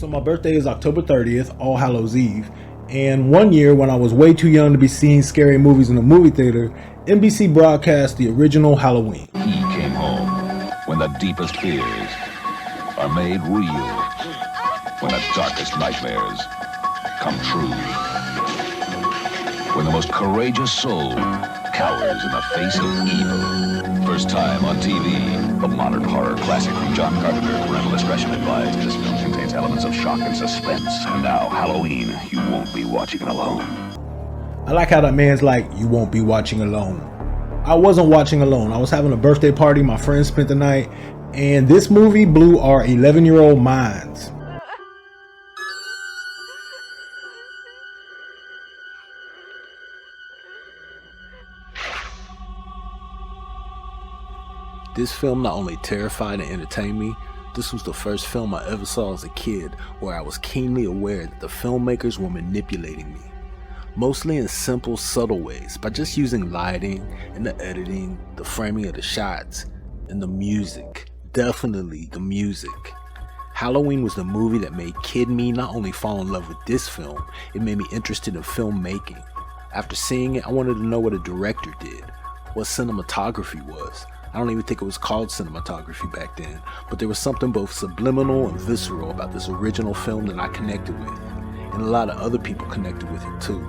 So my birthday is October 30th, All Hallows Eve, and one year when I was way too young to be seeing scary movies in a movie theater, NBC broadcast the original Halloween. He came home when the deepest fears are made real, when the darkest nightmares come true, when the most courageous soul cowers in the face of evil. First time on TV, a modern horror classic from John Carpenter. Parental discretion advised. This film contains elements of shock and suspense. And now, Halloween, you won't be watching it alone. I like how that man's like, you won't be watching alone. I wasn't watching alone. I was having a birthday party, my friends spent the night, and this movie blew our 11-year-old minds. This film not only terrified and entertained me, this was the first film I ever saw as a kid where I was keenly aware that the filmmakers were manipulating me. Mostly in simple, subtle ways, by just using lighting and the editing, the framing of the shots, and the music. Definitely the music. Halloween was the movie that made kid me not only fall in love with this film, it made me interested in filmmaking. After seeing it, I wanted to know what a director did, what cinematography was. I don't even think it was called cinematography back then, but there was something both subliminal and visceral about this original film that I connected with, and a lot of other people connected with it too.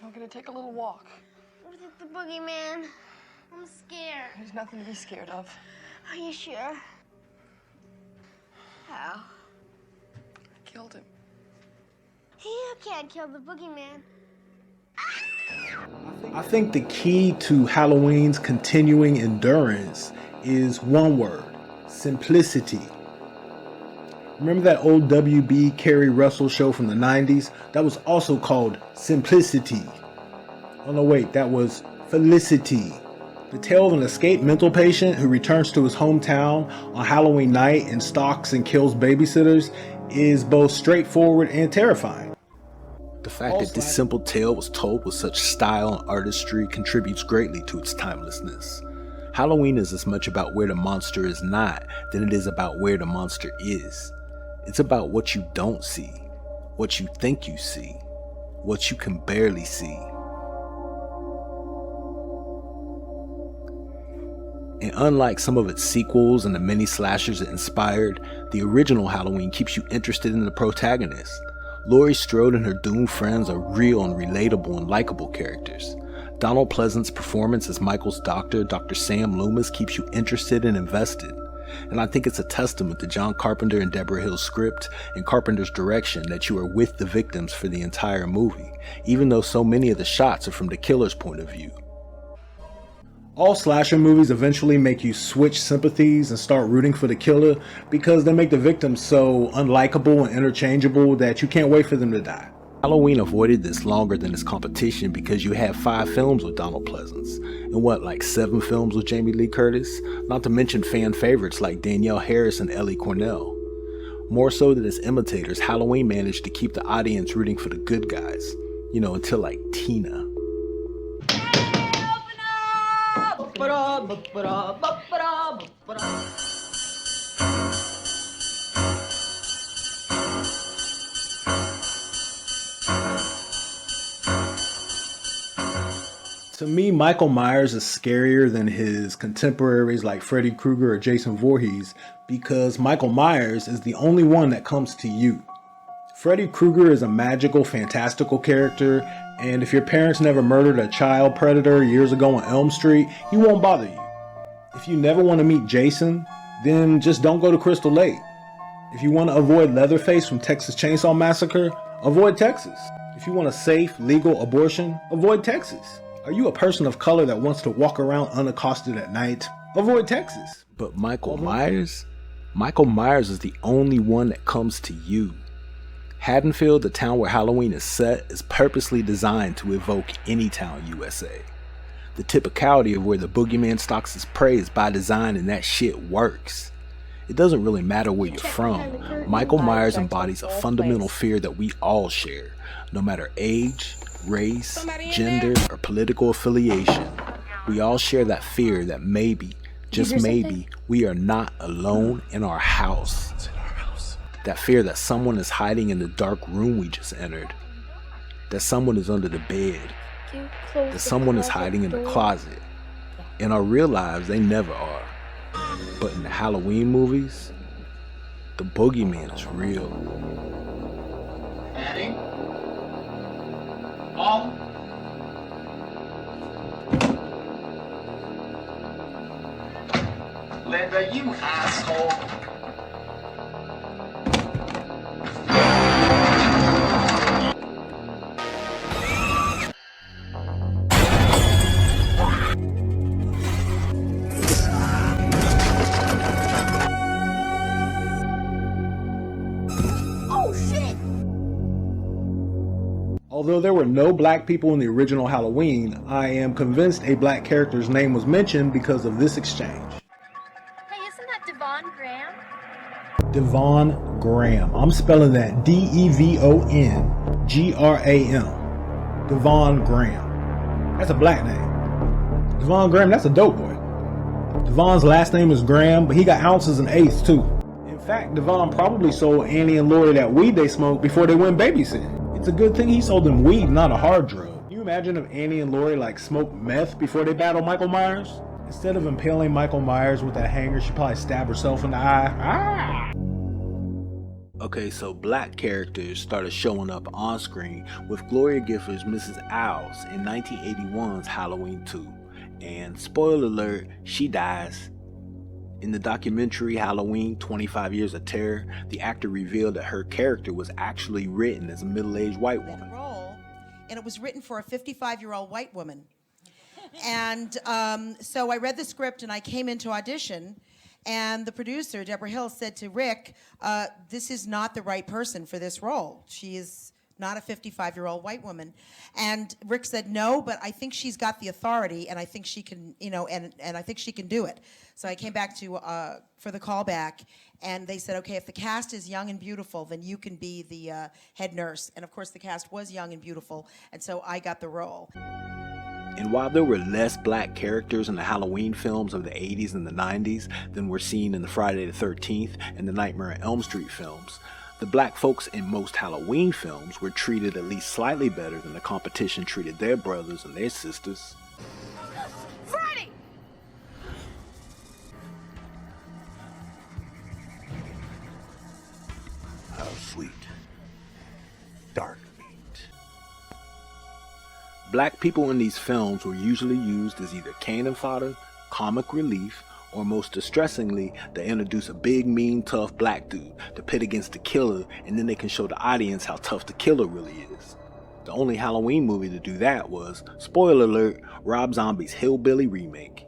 I'm gonna take a little walk. What is it, the boogeyman? I'm scared. There's nothing to be scared of. Are you sure? How? I killed him. You can't kill the boogeyman. I think the key to Halloween's continuing endurance is one word: simplicity. Remember that old WB Carrie Russell show from the 90s? That was also called Simplicity. Oh no, wait, that was Felicity. The tale of an escaped mental patient who returns to his hometown on Halloween night and stalks and kills babysitters is both straightforward and terrifying. The fact that this simple tale was told with such style and artistry contributes greatly to its timelessness. Halloween is as much about where the monster is not than it is about where the monster is. It's about what you don't see, what you think you see, what you can barely see. And unlike some of its sequels and the many slashers it inspired, the original Halloween keeps you interested in the protagonist. Laurie Strode and her doomed friends are real and relatable and likable characters. Donald Pleasance's performance as Michael's doctor, Dr. Sam Loomis, keeps you interested and invested. And I think it's a testament to John Carpenter and Deborah Hill's script and Carpenter's direction that you are with the victims for the entire movie, even though so many of the shots are from the killer's point of view. All slasher movies eventually make you switch sympathies and start rooting for the killer because they make the victims so unlikable and interchangeable that you can't wait for them to die. Halloween avoided this longer than its competition because you have 5 films with Donald Pleasance, and like 7 films with Jamie Lee Curtis, not to mention fan favorites like Danielle Harris and Ellie Cornell. More so than its imitators, Halloween managed to keep the audience rooting for the good guys, until like Tina. To me, Michael Myers is scarier than his contemporaries like Freddy Krueger or Jason Voorhees because Michael Myers is the only one that comes to you. Freddy Krueger is a magical, fantastical character, and if your parents never murdered a child predator years ago on Elm Street, he won't bother you. If you never want to meet Jason, then just don't go to Crystal Lake. If you want to avoid Leatherface from Texas Chainsaw Massacre, avoid Texas. If you want a safe, legal abortion, avoid Texas. Are you a person of color that wants to walk around unaccosted at night? Avoid Texas. But Michael Myers is the only one that comes to you. Haddonfield, the town where Halloween is set, is purposely designed to evoke any town USA. The typicality of where the boogeyman stalks his prey is by design, and that shit works. It doesn't really matter where you're from. Michael Myers embodies a fundamental fear that we all share, no matter age, race, gender, or political affiliation. We all share that fear that maybe, just maybe, we are not alone in our house. It's in our house. That fear that someone is hiding in the dark room we just entered. That someone is under the bed. That someone is hiding in the closet. In our real lives, they never are. But in the Halloween movies, the boogeyman is real. Annie? Mom? Linda, you asshole. Although there were no black people in the original Halloween, I am convinced a black character's name was mentioned because of this exchange. Hey, isn't that Devon Graham? Devon Graham. I'm spelling that D-E-V-O-N-G-R-A-M. Devon Graham. That's a black name. Devon Graham, that's a dope boy. Devon's last name is Graham, but he got ounces and eighths too. In fact, Devon probably sold Annie and Lori that weed they smoked before they went babysitting. It's a good thing he sold them weed, not a hard drug. Can you imagine if Annie and Lori smoked meth before they battled Michael Myers? Instead of impaling Michael Myers with that hanger, she probably stabbed herself in the eye. Ah! Okay, so black characters started showing up on screen with Gloria Gifford's Mrs. Owls in 1981's Halloween 2. And spoiler alert, she dies. In the documentary Halloween 25 Years of Terror, the actor revealed that her character was actually written as a middle-aged white woman. And it was written for a 55-year-old white woman. And so I read the script and I came into audition, and the producer, Deborah Hill, said to Rick, this is not the right person for this role. She is not a 55-year-old white woman. And Rick said, no, but I think she's got the authority, and I think she can, and I think she can do it. So I came back to for the callback, and they said, okay, if the cast is young and beautiful, then you can be the head nurse. And of course, the cast was young and beautiful, and so I got the role. And while there were less black characters in the Halloween films of the 80s and the 90s than were seen in the Friday the 13th and the Nightmare on Elm Street films, the black folks in most Halloween films were treated at least slightly better than the competition treated their brothers and their sisters. Freddy! How sweet. Dark meat. Black people in these films were usually used as either cannon fodder, comic relief, or most distressingly, they introduce a big, mean, tough black dude to pit against the killer, and then they can show the audience how tough the killer really is. The only Halloween movie to do that was, spoiler alert, Rob Zombie's Hillbilly remake.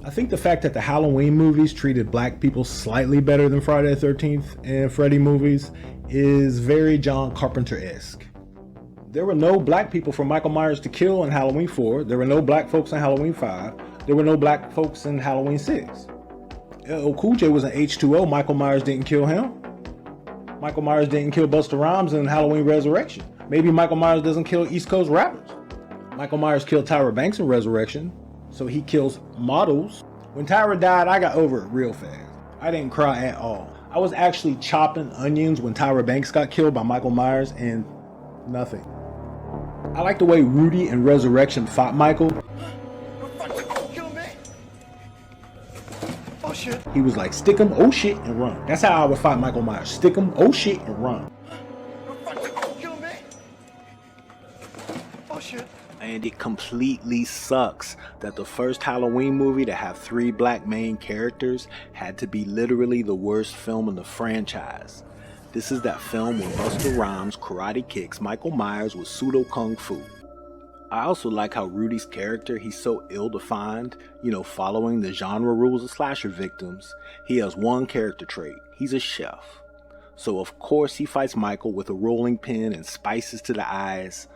I think the fact that the Halloween movies treated black people slightly better than Friday the 13th and Freddy movies is very John Carpenter-esque. There were no black people for Michael Myers to kill in Halloween 4, there were no black folks in Halloween 5, there were no black folks in Halloween 6. LL Cool J was an H2O, Michael Myers didn't kill him. Michael Myers didn't kill Busta Rhymes in Halloween Resurrection. Maybe Michael Myers doesn't kill East Coast rappers. Michael Myers killed Tyra Banks in Resurrection, so he kills models. When Tyra died, I got over it real fast. I didn't cry at all. I was actually chopping onions when Tyra Banks got killed by Michael Myers, and nothing. I like the way Rudy in Resurrection fought Michael. Oh shit. He was like, stick him, oh shit, and run. That's how I would fight Michael Myers. Stick him, oh shit, and run. Kill me. Oh shit. And it completely sucks that the first Halloween movie to have 3 black main characters had to be literally the worst film in the franchise. This is that film where Busta Rhymes karate kicks Michael Myers with pseudo kung fu. I also like how Rudy's character, he's so ill-defined, following the genre rules of slasher victims. He has one character trait, he's a chef. So of course he fights Michael with a rolling pin and spices to the eyes.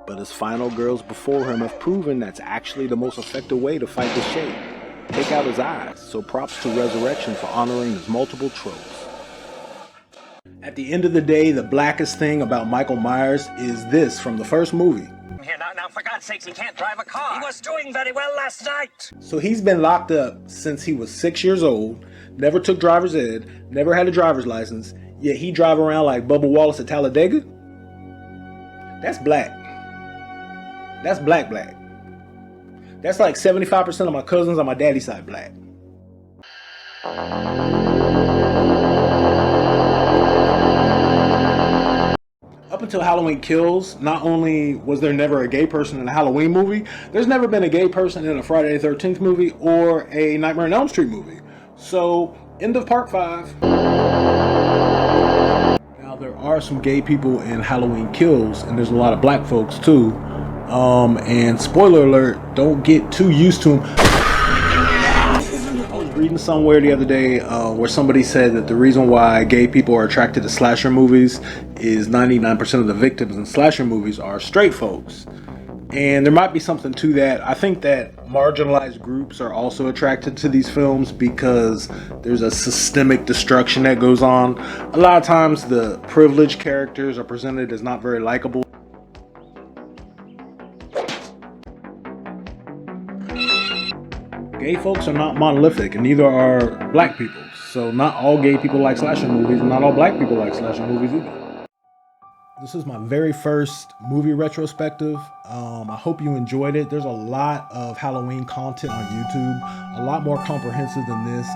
But his final girls before him have proven that's actually the most effective way to fight the shape. Take out his eyes, so props to Resurrection for honoring his multiple tropes. At the end of the day, the blackest thing about Michael Myers is this from the first movie. Here, now, for God's sakes, he can't drive a car. He was doing very well last night. So he's been locked up since he was 6 years old, never took driver's ed, never had a driver's license, yet he drive around like Bubba Wallace at Talladega? That's black. That's black. That's like 75% of my cousins on my daddy's side black. Up until Halloween Kills, not only was there never a gay person in a Halloween movie, there's never been a gay person in a Friday the 13th movie or a Nightmare on Elm Street movie. So, end of part 5. Now, there are some gay people in Halloween Kills, and there's a lot of black folks too. And spoiler alert, don't get too used to them. I was reading somewhere the other day where somebody said that the reason why gay people are attracted to slasher movies is 99% of the victims in slasher movies are straight folks. And there might be something to that. I think that marginalized groups are also attracted to these films because there's a systemic destruction that goes on. A lot of times the privileged characters are presented as not very likable. Gay folks are not monolithic, and neither are black people. So not all gay people like slasher movies, and not all black people like slasher movies either. This is my very first movie retrospective. I hope you enjoyed it. There's a lot of Halloween content on YouTube, a lot more comprehensive than this.